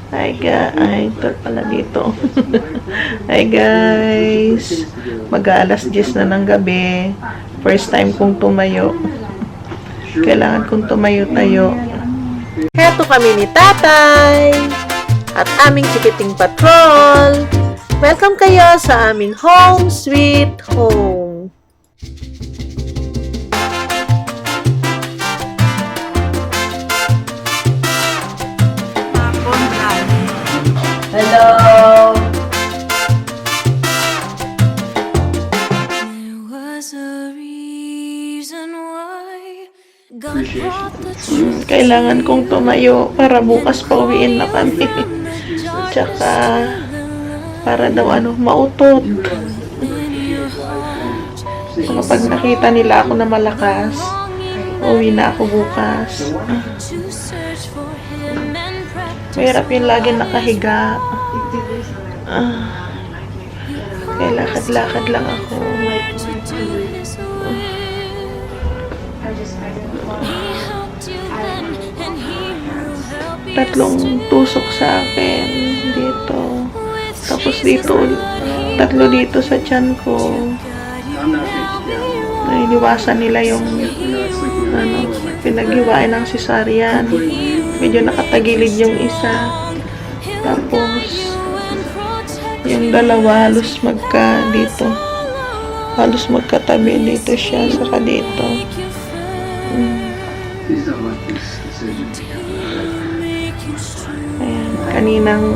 Ay, ito pala dito. Hi guys. Mag-aalas 10 na ng gabi. First time kong tumayo. Kailangan kong tumayo-tayo. Heto kami ni Tatay at aming chikiting patrol. Welcome kayo sa aming home sweet home. Hello! Kailangan kong tumayo para bukas pauwiin na kami. Tsaka para daw mautot. Saka pag nakita nila ako na malakas, uwi na ako bukas. Mahirap yung lagi nakahiga. Kaya lakad-lakad lang ako. Tatlong tusok sa akin dito. Tapos dito, tatlo dito sa tiyan ko. Nainiwasan nila yung pinaghiwain ng cesarean. Medyo nakatagilid yung isa. Tapos yung dalawa halos halos magkatabi dito siya saka dito. Ayan, kaninang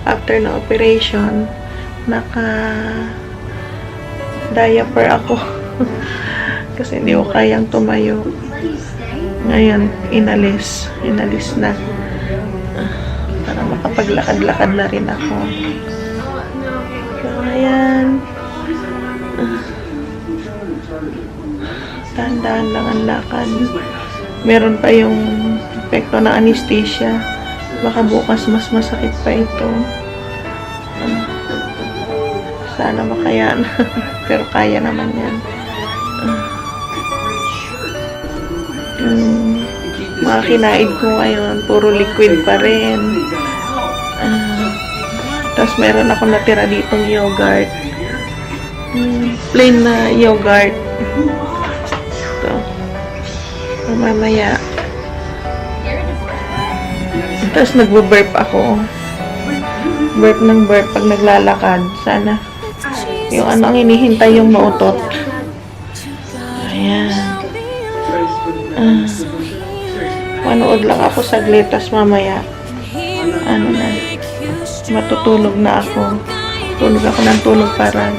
after na operation naka-diaper ako kasi hindi ko kayang tumayo. Ngayon, inalis na para makapaglakad-lakad na rin ako. So, ayan. Dahan-dahan lang ang lakad. Meron pa yung epekto ng anesthesia. Baka bukas mas masakit pa ito. Sana makayaan. Pero kaya naman yan. Mga kinain ko ngayon, puro liquid pa rin. Tapos meron ako natira ditong yogurt. Plain na yogurt. Ito. Mamaya. Tapos nagbo-burp ako. Burp ng burp pag naglalakad. Sana yung ang hinihintay yung mautot. Ayan. Manood lang ako saglit, tas mamaya matutulog na ako. Tulog ako ng tulog para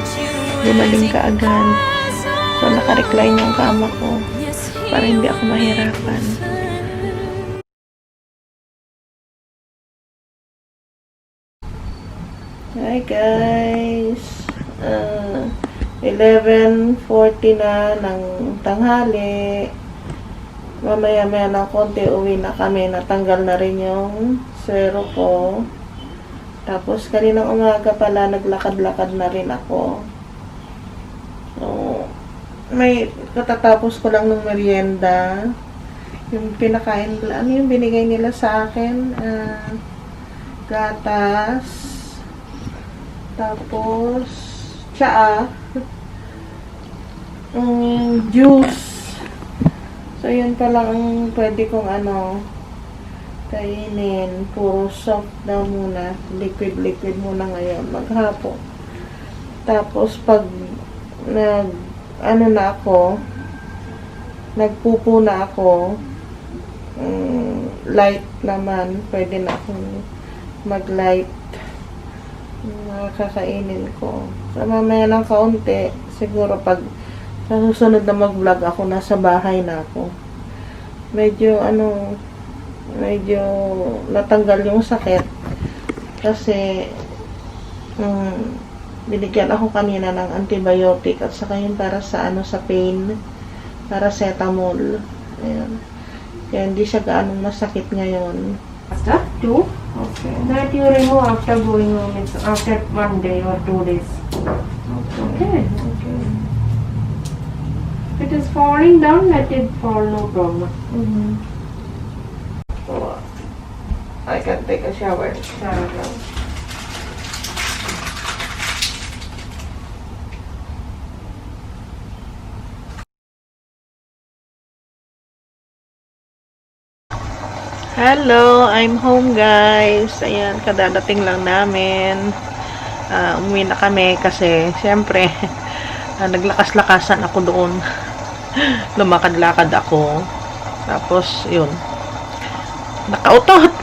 gumaling ka agad. So naka-recline yung kama ko para hindi ako mahirapan. Hi guys, 11:40 na ng tanghali. Mamaya-maya ng konti uwi na kami. Natanggal na rin yung swero ko. Tapos kaninang umaga pala naglakad-lakad na rin ako. So, katatapos ko lang ng merienda. Yung pinakain, yung binigay nila sa akin? Gatas. Tapos, tsaa. Juice. So, yun pa lang ang pwede kong kainin. Puro soft daw muna. Liquid muna ngayon. Maghapo. Tapos, pag nagpupo na ako, light naman. Pwede na akong mag-light. Kakainin ko. So, mamaya ng kaunti. Siguro pag sa susunod na mag-vlog ako, nasa bahay na ako. Medyo natanggal yung sakit. Kasi, binigyan ako kanina ng antibiotic at saka yun para sa sa pain. Paracetamol. Ayan. Kaya hindi siya gaanong masakit ngayon. After 2? Okay. That you remove after going home, after 1 day or 2 days. Okay. If it is falling down, let it fall, no problem. I can take a shower. Shower lang. Hello, I'm home guys. Ayan, kadadating lang namin. Umuwi na kami kasi syempre naglakas-lakasan ako doon. Lumakad-lakad ako. Tapos, yun. Nakautot.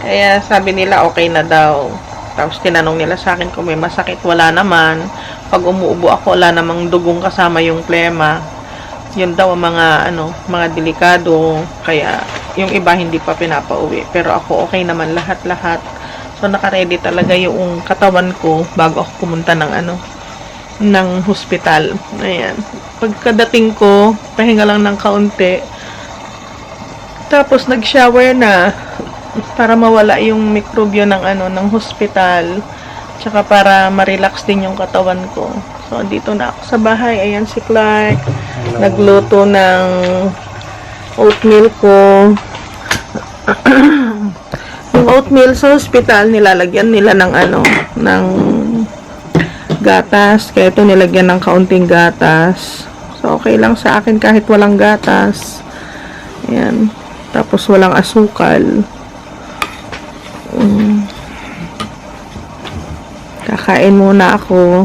Kaya sabi nila okay na daw. Tapos tinanong nila sa akin kung may masakit. Wala naman. Pag umuubo ako, wala namang dugong kasama yung plema. Yun daw ang mga delikado. Kaya yung iba hindi pa pinapauwi. Pero ako okay naman lahat-lahat. So naka-ready talaga yung katawan ko bago ako pumunta ng hospital. Ayan. Pagkadating ko, pahinga lang ng kaunti. Tapos nag-shower na para mawala yung mikrobyo ng hospital. Tsaka para ma-relax din yung katawan ko. So dito na ako sa bahay. Ayan si Clark. Nagluto ng oatmeal ko. Yung oatmeal sa hospital, nilalagyan nila ng gatas. Kaya ito nilagyan ng kaunting gatas. So, okay lang sa akin kahit walang gatas. Ayan. Tapos, walang asukal. Kakain muna ako.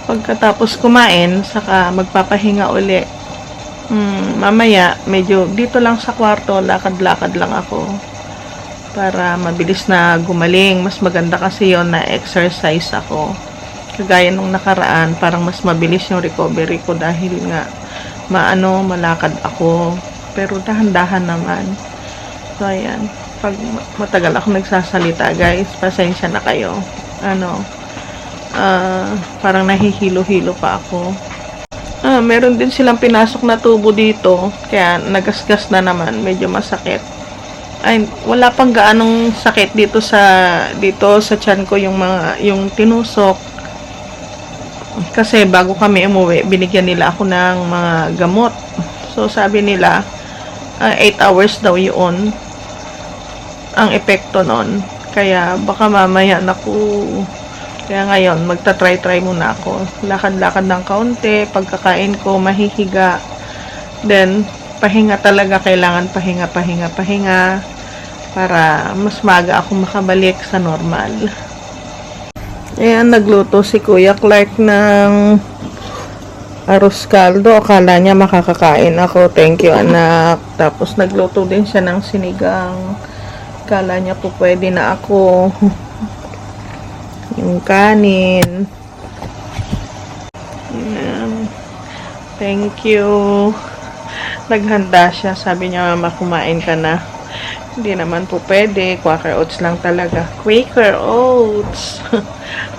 Pagkatapos kumain, saka magpapahinga uli. Mamaya, medyo dito lang sa kwarto, lakad-lakad lang ako. Para mabilis na gumaling. Mas maganda kasi yon na exercise ako. Kagaya nung nakaraan, parang mas mabilis yung recovery ko dahil nga malakad ako. Pero dahan-dahan naman. So, ayan. Pag matagal ako nagsasalita, guys, pasensya na kayo. Parang nahihilo-hilo pa ako. Meron din silang pinasok na tubo dito. Kaya nagasgas na naman. Medyo masakit. Ay, wala pang gaanong sakit dito sa tiyan ko yung tinusok. Kasi bago kami umuwi, binigyan nila ako ng mga gamot. So, sabi nila, 8 hours daw yun ang epekto nun. Kaya, baka mamaya kaya ngayon, magta-try muna ako. Lakad-lakad ng kaunti, pagkakain ko, mahihiga. Then, pahinga talaga, kailangan pahinga para mas maga ako makabalik sa normal. Ayan, nagluto si Kuya Clark ng arroz caldo. Akala niya makakakain ako. Thank you, anak. Tapos, nagluto din siya ng sinigang. Akala niya po pwede na ako. Yung kanin. Ayan. Thank you. Naghanda siya. Sabi niya, mama, kumain ka na. Hindi naman po pwede. Quaker oats lang talaga. Quaker oats.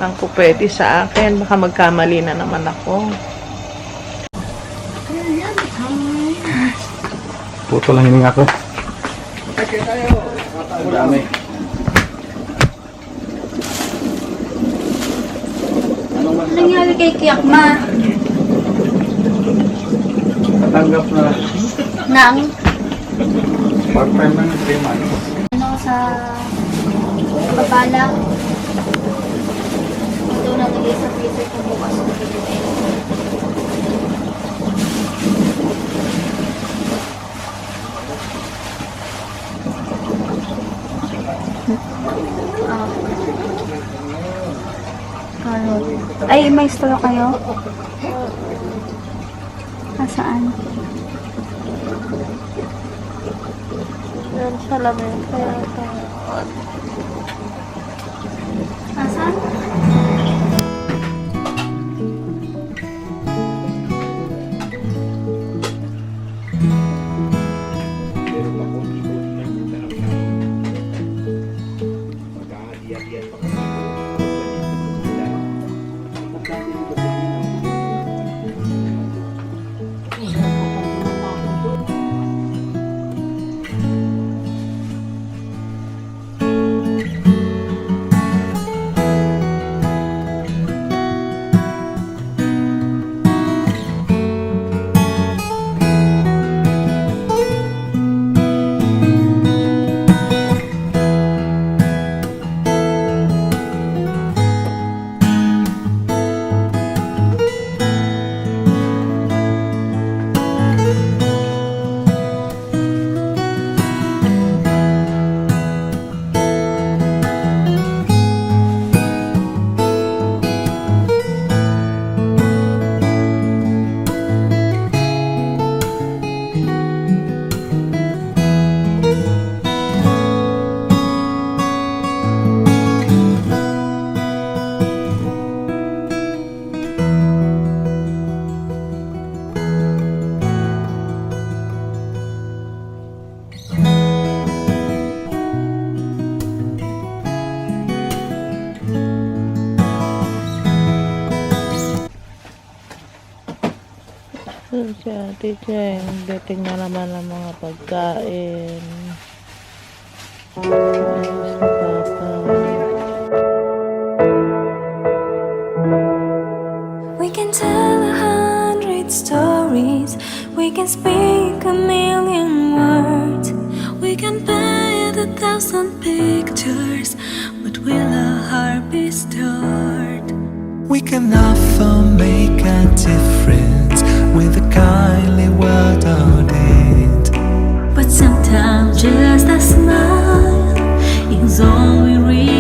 Ang po pwede sa akin. Baka magkamali na naman ako. Puto lang hininga ko. Ang dami. Ano nangyari kay Kiyak Ma? Natanggap na Nang part-time ng 3 months. sa babala. Ito na nagay sa freezer ko bukas ng PUN. Ay, may store kayo? Saan? Yan sa lamin. Kaya Saan? Si Ate Cheng, dating na naman ang mga pagkain. Ayos na Papa. We can tell 100 stories. We can speak a million words. We can paint 1,000 pictures. But will a heart be stored? We can often make a difference with a kindly word or deed. But sometimes just a smile is all we really